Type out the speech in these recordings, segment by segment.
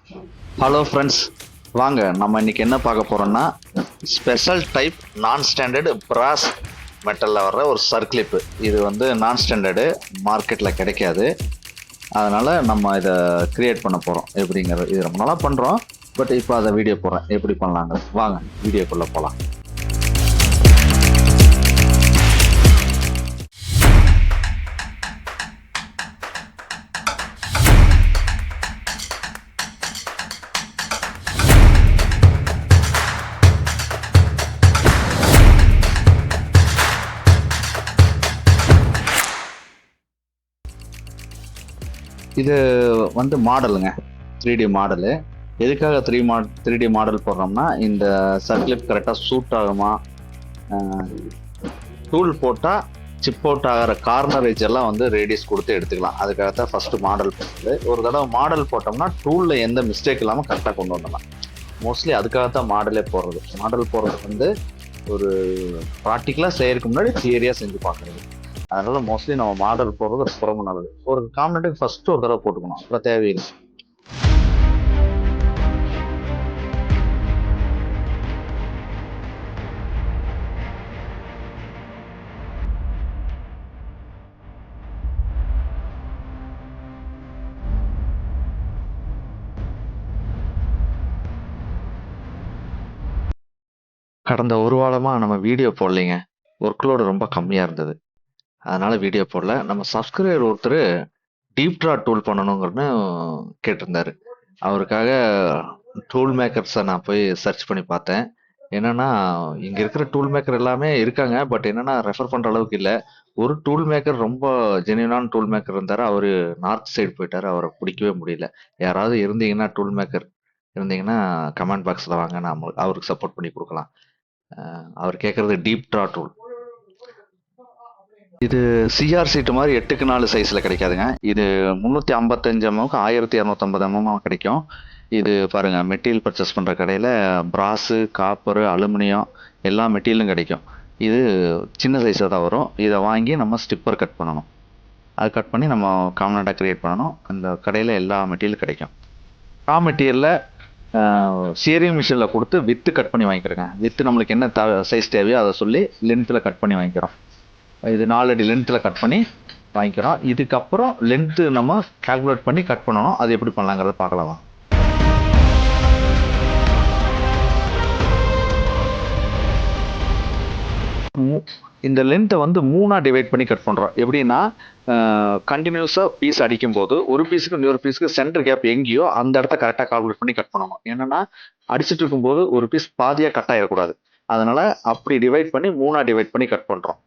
Hello friends, வாங்க நம்ம இன்னைக்கு என்ன பார்க்க போறோம்னா ஸ்பெஷல் டைப் நான் ஸ்டாண்டர்டு பிராஸ் மெட்டலில் வர்ற ஒரு சர்க்ளிப்பு. இது வந்து நான் ஸ்டாண்டர்டு, மார்க்கெட்டில் கிடைக்காது. அதனால் நம்ம இதை கிரியேட் பண்ண போகிறோம். எப்படிங்கிறது இது ரொம்ப நாளாக பண்ணுறோம். பட் இப்போ அதை வீடியோ போடுறேன், எப்படி பண்ணலாங்க. வாங்க வீடியோக்குள்ளே போகலாம். இது வந்து மாடலுங்க, 3D மாடலு. எதுக்காக 3D மாடல் போடுறோம்னா, இந்த சர்க்ளிப் கரெக்டாக சூட் ஆகுமா, டூல் போட்டால் சிப் அவுட் ஆகிற கார்னர் எட்ஜ் எல்லாம் வந்து ரேடியஸ் கொடுத்து எடுத்துக்கலாம். அதுக்காக தான் ஃபஸ்ட்டு மாடல் போடுறது. ஒரு தடவை மாடல் போட்டோம்னா டூலில் எந்த மிஸ்டேக் இல்லாமல் கரெக்டாக கொண்டு வந்துடலாம். மோஸ்ட்லி அதுக்காக தான் மாடலே போடுறது. மாடல் போடுறது வந்து ஒரு ப்ராக்டிக்கலாக செய்யறதுக்கு முன்னாடி தியரியாக செஞ்சு பார்க்குறது. அதனால மோஸ்ட்லி நம்ம மாடல் போடுறது ரொம்ப நல்லது. ஒரு காம்பனண்ட்டுக்கு ஃபர்ஸ்ட் ஒரு தடவை போட்டுக்கணும், அப்புறம் தேவையில்லை. கடந்த ஒரு வாரமாக நம்ம வீடியோ போடலைங்க. ஒர்க்லோடு ரொம்ப கம்மியாக இருந்தது. அதனால வீடியோ போடல. நம்ம சப்ஸ்கிரைபர் ஒருத்தர் டீப் ட்ரா டூல் பண்ணணுங்கிறன்னு கேட்டிருந்தாரு. அவருக்காக டூல் மேக்கர்ஸை நான் போய் சர்ச் பண்ணி பார்த்தேன். என்னன்னா, இங்கே இருக்கிற டூல் மேக்கர் எல்லாமே இருக்காங்க. பட் என்னன்னா, ரெஃபர் பண்ணுற அளவுக்கு இல்லை. ஒரு டூல் மேக்கர் ரொம்ப ஜென்யூனான டூல் மேக்கர் இருந்தார். அவர் நார்த் சைடு போயிட்டார். அவரை பிடிக்கவே முடியல. யாராவது இருந்தீங்கன்னா, டூல் மேக்கர் இருந்தீங்கன்னா கமெண்ட் பாக்ஸில் வாங்க, நான் அவருக்கு சப்போர்ட் பண்ணி கொடுக்கலாம். அவர் கேட்குறது டீப் ட்ரா டூல். இது சிஆர் சீட்டு மாதிரி 8x4 சைஸில் கிடைக்காதுங்க. இது 355 mm 1250 mm கிடைக்கும். இது பாருங்கள், மெட்டீரியல் பர்ச்சேஸ் பண்ணுற கடையில் பிராஸு, காப்பரு, அலுமினியம் எல்லா மெட்டீரியலும் கிடைக்கும். இது சின்ன சைஸாக தான் வரும். இதை வாங்கி நம்ம ஸ்டிப்பர் கட் பண்ணணும். அது கட் பண்ணி நம்ம காம்பனண்ட்டாக க்ரியேட் பண்ணணும். அந்த கடையில் எல்லா மெட்டீரியலும் கிடைக்கும். ரா மெட்டீரியலில் சியரிங் மிஷினில் கொடுத்து வித்து கட் பண்ணி வாங்கிக்கிறோங்க. வித்து நம்மளுக்கு என்ன சைஸ் தேவையோ அதை சொல்லி லென்த்தில் கட் பண்ணி வாங்கிக்கிறோம். இது 4 அடி லென்த்தில் கட் பண்ணி வாங்கிக்கிறோம். இதுக்கப்புறம் லென்த்து நம்ம கால்குலேட் பண்ணி கட் பண்ணணும். அது எப்படி பண்ணலாங்கிறத பார்க்கலாம். இந்த லென்த்தை வந்து 3ஆக டிவைட் பண்ணி கட் பண்ணுறோம். எப்படின்னா, கண்டினியூஸாக பீஸ் அடிக்கும்போது ஒரு பீஸுக்கு இன்னொரு பீஸுக்கு சென்டர் கேப் எங்கேயோ அந்த இடத்த கரெக்டாக கால்குலேட் பண்ணி கட் பண்ணணும். என்னென்னா, அடிச்சுட்டு இருக்கும்போது ஒரு பீஸ் பாதியாக கட் ஆகிடக்கூடாது. அதனால் அப்படி டிவைட் பண்ணி 3ஆக டிவைட் பண்ணி கட் பண்ணுறோம்.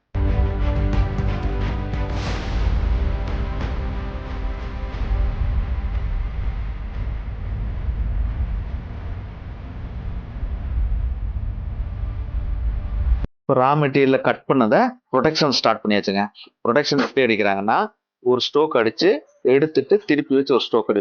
இப்போ ரா மெட்டீரியலில் கட் பண்ணதை ப்ரொடெக்ஷன் ஸ்டார்ட் பண்ணியாச்சுங்க. ப்ரொடெக்ஷன் எப்படி அடிக்கிறாங்கன்னா, ஒரு ஸ்ட்ரோக் அடித்து எடுத்துட்டு திருப்பி வச்சு ஒரு ஸ்ட்ரோக் அடிப்போம்.